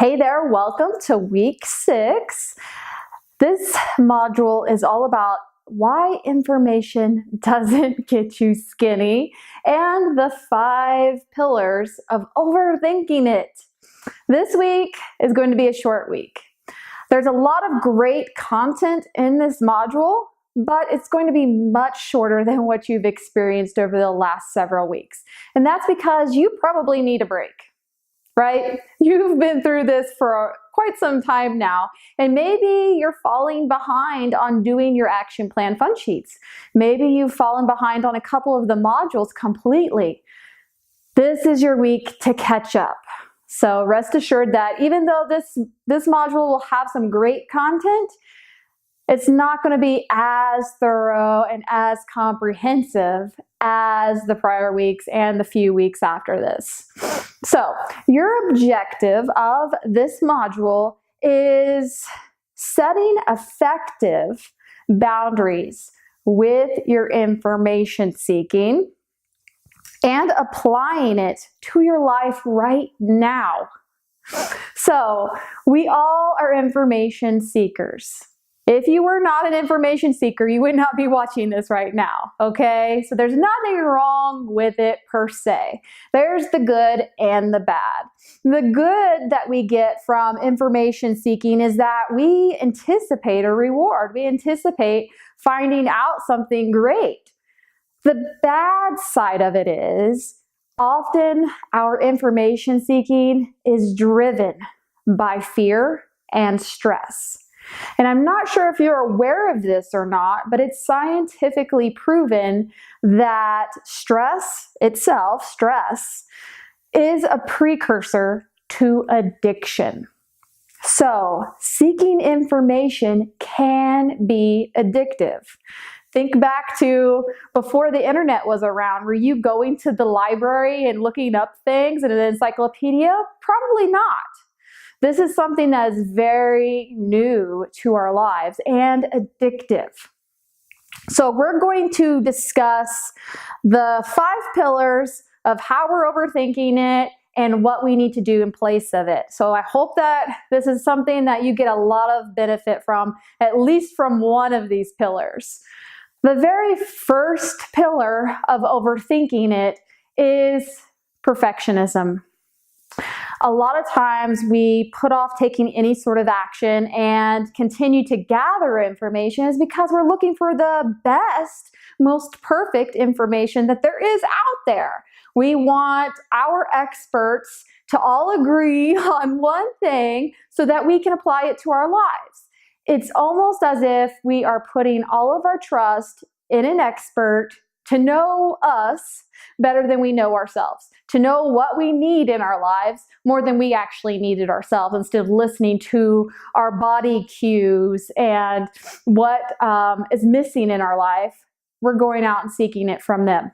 Hey there, welcome to week 6. This module is all about why information doesn't get you skinny and the 5 pillars of overthinking it. This week is going to be a short week. There's a lot of great content in this module, but it's going to be much shorter than what you've experienced over the last several weeks. And that's because you probably need a break. Right? You've been through this for quite some time now, and maybe you're falling behind on doing your action plan fun sheets. Maybe you've fallen behind on a couple of the modules completely. This is your week to catch up. So rest assured that even though this module will have some great content, it's not going to be as thorough and as comprehensive as the prior weeks and the few weeks after this. So your objective of this module is setting effective boundaries with your information seeking and applying it to your life right now. So we all are information seekers. If you were not an information seeker, you would not be watching this right now, okay? So there's nothing wrong with it per se. There's the good and the bad. The good that we get from information seeking is that we anticipate a reward. We anticipate finding out something great. The bad side of it is often our information seeking is driven by fear and stress. And I'm not sure if you're aware of this or not, but it's scientifically proven that stress itself, is a precursor to addiction. So seeking information can be addictive. Think back to before the internet was around. Were you going to the library and looking up things in an encyclopedia? Probably not. This is something that is very new to our lives and addictive. So we're going to discuss the 5 pillars of how we're overthinking it and what we need to do in place of it. So I hope that this is something that you get a lot of benefit from, at least from one of these pillars. The very first pillar of overthinking it is perfectionism. A lot of times we put off taking any sort of action and continue to gather information is because we're looking for the best, most perfect information that there is out there. We want our experts to all agree on one thing so that we can apply it to our lives. It's almost as if we are putting all of our trust in an expert to know us better than we know ourselves, to know what we need in our lives more than we actually need it ourselves, instead of listening to our body cues and what is missing in our life. We're going out and seeking it from them.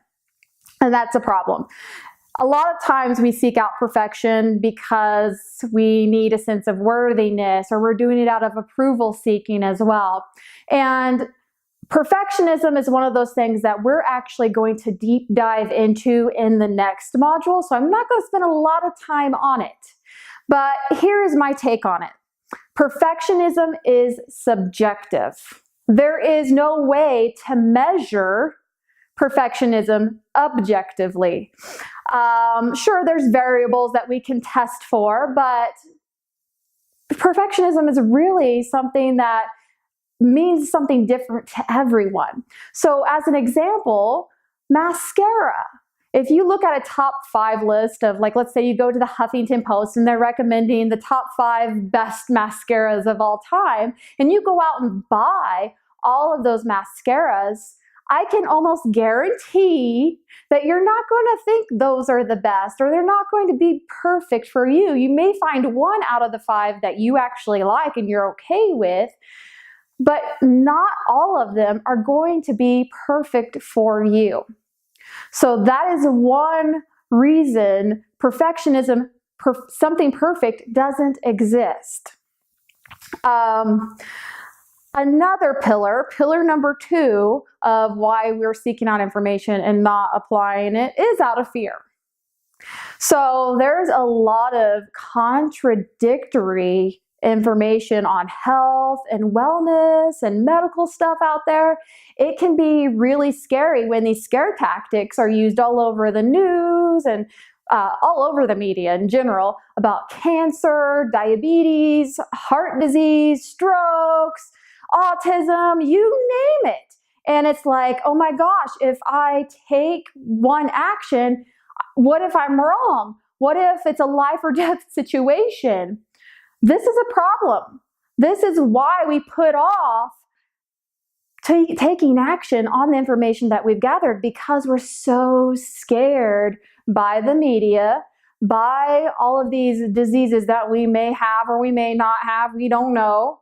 And that's a problem. A lot of times we seek out perfection because we need a sense of worthiness, or we're doing it out of approval seeking as well. And perfectionism is one of those things that we're actually going to deep dive into in the next module, so I'm not going to spend a lot of time on it. But here is my take on it. Perfectionism is subjective. There is no way to measure perfectionism objectively. Sure, there's variables that we can test for, but perfectionism is really something that means something different to everyone. So as an example, mascara. If you look at a top 5 list of, like, let's say you go to the Huffington Post and they're recommending the top 5 best mascaras of all time, and you go out and buy all of those mascaras, I can almost guarantee that you're not going to think those are the best, or they're not going to be perfect for you. You may find one out of the 5 that you actually like and you're okay with, but not all of them are going to be perfect for you. So that is one reason perfectionism, something perfect, doesn't exist. Another pillar number 2 of why we're seeking out information and not applying it, is out of fear. So there's a lot of contradictory information on health and wellness and medical stuff out there. It can be really scary when these scare tactics are used all over the news and all over the media in general about cancer, diabetes, heart disease, strokes, autism, you name it. And it's like, oh my gosh, if I take one action, what if I'm wrong? What if it's a life or death situation? This is a problem. This is why we put off taking action on the information that we've gathered, because we're so scared by the media, by all of these diseases that we may have or we may not have, we don't know.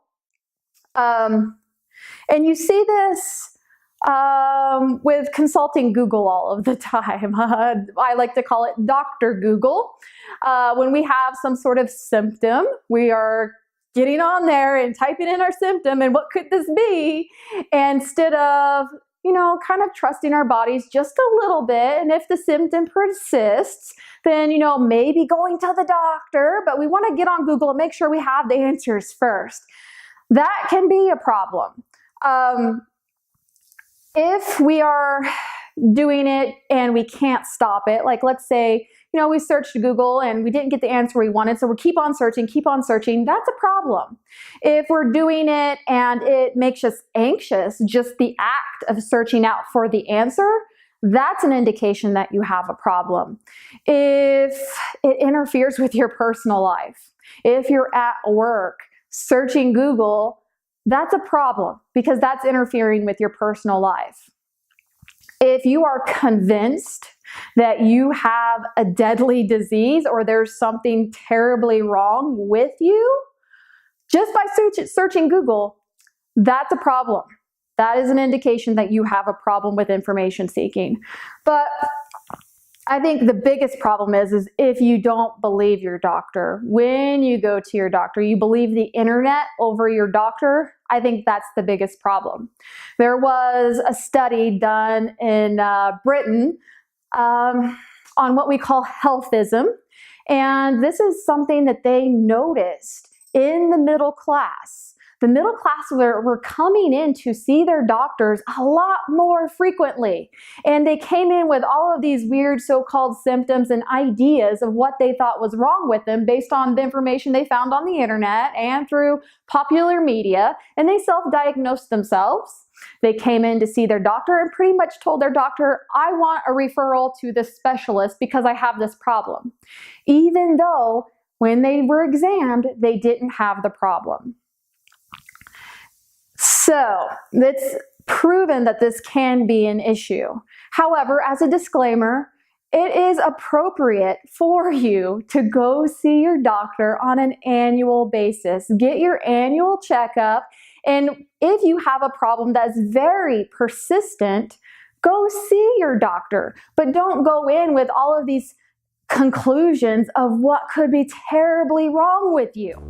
And you see this with consulting Google all of the time. I like to call it Dr. Google. When we have some sort of symptom, we are getting on there and typing in our symptom and what could this be, instead of, kind of trusting our bodies just a little bit. And if the symptom persists, then, maybe going to the doctor, but we want to get on Google and make sure we have the answers first. That can be a problem. If we are doing it and we can't stop it, like let's say, we searched Google and we didn't get the answer we wanted, so we keep on searching, that's a problem. If we're doing it and it makes us anxious, just the act of searching out for the answer, that's an indication that you have a problem. If it interferes with your personal life, if you're at work searching Google, that's a problem because that's interfering with your personal life. If you are convinced that you have a deadly disease or there's something terribly wrong with you, just by searching Google, that's a problem. That is an indication that you have a problem with information seeking. But I think the biggest problem is if you don't believe your doctor. When you go to your doctor, you believe the internet over your doctor. I think that's the biggest problem. There was a study done in Britain on what we call healthism. And this is something that they noticed in the middle class. The middle class were coming in to see their doctors a lot more frequently. And they came in with all of these weird so-called symptoms and ideas of what they thought was wrong with them based on the information they found on the internet and through popular media. And they self-diagnosed themselves. They came in to see their doctor and pretty much told their doctor, I want a referral to this specialist because I have this problem. Even though when they were examined, they didn't have the problem. So it's proven that this can be an issue. However, as a disclaimer, it is appropriate for you to go see your doctor on an annual basis. Get your annual checkup. And if you have a problem that's very persistent, go see your doctor. But don't go in with all of these conclusions of what could be terribly wrong with you.